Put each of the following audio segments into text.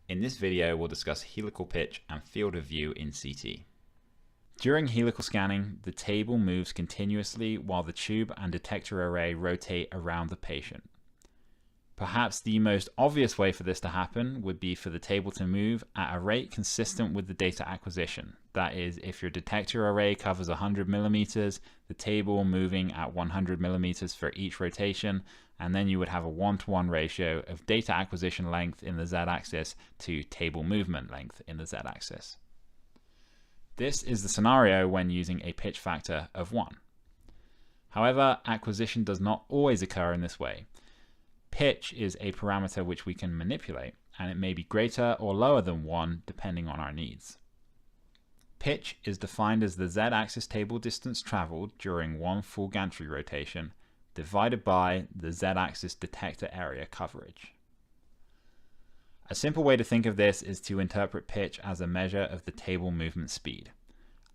In this video, we'll discuss helical pitch and field of view in CT. During helical scanning, the table moves continuously while the tube and detector array rotate around the patient. Perhaps the most obvious way for this to happen would be for the table to move at a rate consistent with the data acquisition. That is, if your detector array covers 100 millimeters, the table moving at 100 millimeters for each rotation, and then you would have a 1-to-1 ratio of data acquisition length in the z-axis to table movement length in the z-axis. This is the scenario when using a pitch factor of 1. However, acquisition does not always occur in this way. Pitch is a parameter which we can manipulate, and it may be greater or lower than 1 depending on our needs. Pitch is defined as the z-axis table distance traveled during one full gantry rotation divided by the z-axis detector area coverage. A simple way to think of this is to interpret pitch as a measure of the table movement speed.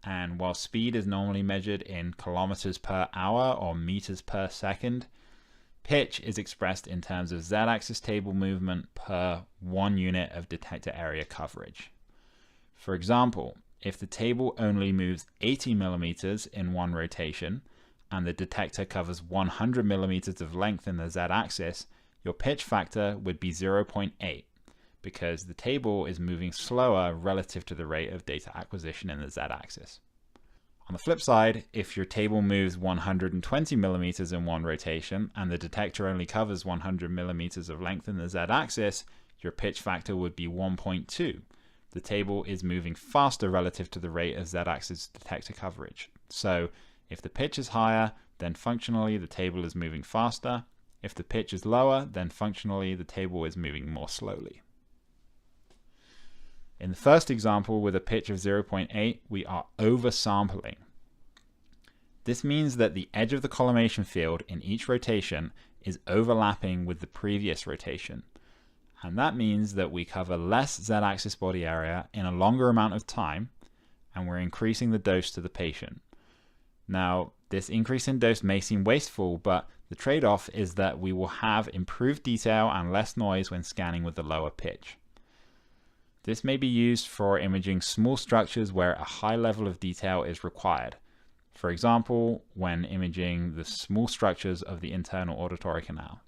And while speed is normally measured in kilometers per hour or meters per second, pitch is expressed in terms of z-axis table movement per 1 unit of detector area coverage. For example, if the table only moves 80 millimeters in one rotation, and the detector covers 100 millimeters of length in the z-axis, your pitch factor would be 0.8, because the table is moving slower relative to the rate of data acquisition in the z-axis. On the flip side, if your table moves 120 millimeters in one rotation, and the detector only covers 100 millimeters of length in the z-axis, your pitch factor would be 1.2. The table is moving faster relative to the rate of z-axis detector coverage. So, if the pitch is higher, then functionally the table is moving faster. If the pitch is lower, then functionally the table is moving more slowly. In the first example with a pitch of 0.8, we are oversampling. This means that the edge of the collimation field in each rotation is overlapping with the previous rotation. And that means that we cover less z-axis body area in a longer amount of time, and we're increasing the dose to the patient. Now, this increase in dose may seem wasteful, but the trade-off is that we will have improved detail and less noise when scanning with the lower pitch. This may be used for imaging small structures where a high level of detail is required. For example, when imaging the small structures of the internal auditory canal.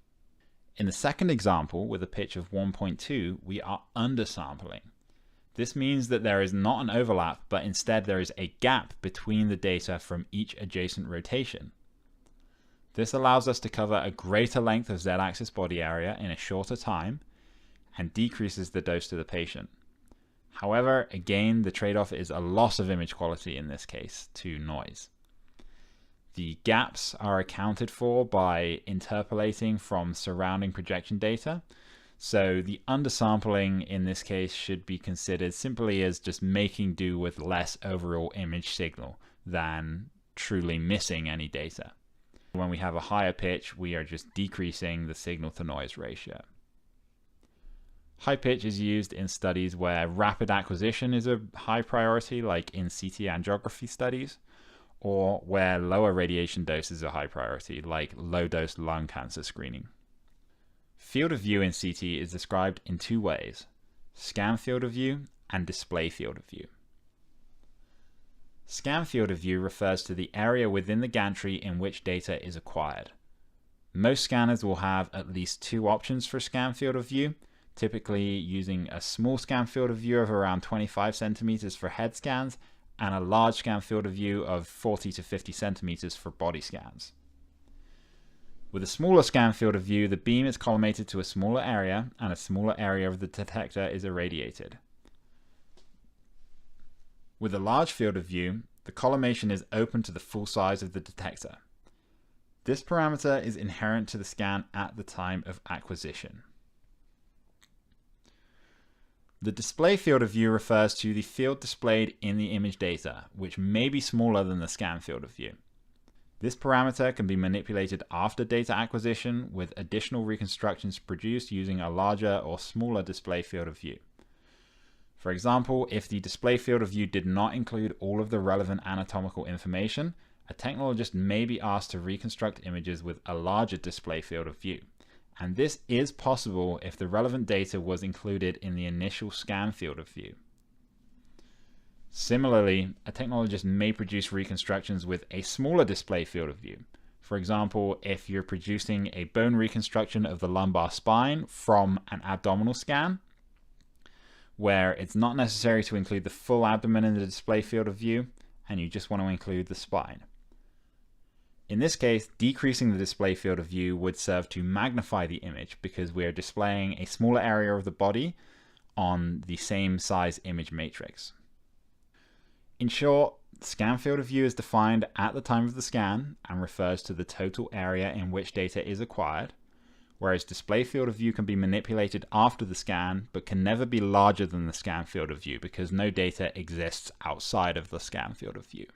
In the second example, with a pitch of 1.2, we are undersampling. This means that there is not an overlap, but instead there is a gap between the data from each adjacent rotation. This allows us to cover a greater length of z-axis body area in a shorter time and decreases the dose to the patient. However, again, the trade-off is a loss of image quality in this case to noise. The gaps are accounted for by interpolating from surrounding projection data. So the undersampling in this case should be considered simply as just making do with less overall image signal than truly missing any data. When we have a higher pitch, we are just decreasing the signal to noise ratio. High pitch is used in studies where rapid acquisition is a high priority, like in CT angiography studies, or where lower radiation dose is a high priority, like low-dose lung cancer screening. Field of view in CT is described in two ways: scan field of view and display field of view. Scan field of view refers to the area within the gantry in which data is acquired. Most scanners will have at least two options for scan field of view, typically using a small scan field of view of around 25 centimeters for head scans and a large scan field of view of 40 to 50 centimeters for body scans. With a smaller scan field of view, the beam is collimated to a smaller area and a smaller area of the detector is irradiated. With a large field of view, the collimation is open to the full size of the detector. This parameter is inherent to the scan at the time of acquisition. The display field of view refers to the field displayed in the image data, which may be smaller than the scan field of view. This parameter can be manipulated after data acquisition with additional reconstructions produced using a larger or smaller display field of view. For example, if the display field of view did not include all of the relevant anatomical information, a technologist may be asked to reconstruct images with a larger display field of view, and this is possible if the relevant data was included in the initial scan field of view. Similarly, a technologist may produce reconstructions with a smaller display field of view. For example, if you're producing a bone reconstruction of the lumbar spine from an abdominal scan, where it's not necessary to include the full abdomen in the display field of view, and you just want to include the spine. In this case, decreasing the display field of view would serve to magnify the image because we are displaying a smaller area of the body on the same size image matrix. In short, scan field of view is defined at the time of the scan and refers to the total area in which data is acquired, whereas display field of view can be manipulated after the scan but can never be larger than the scan field of view because no data exists outside of the scan field of view.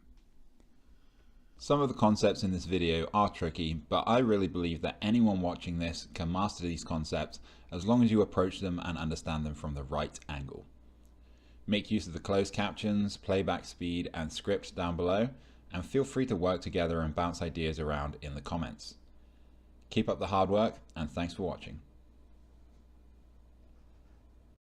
Some of the concepts in this video are tricky, but I really believe that anyone watching this can master these concepts as long as you approach them and understand them from the right angle. Make use of the closed captions, playback speed, and script down below, and feel free to work together and bounce ideas around in the comments. Keep up the hard work, and thanks for watching.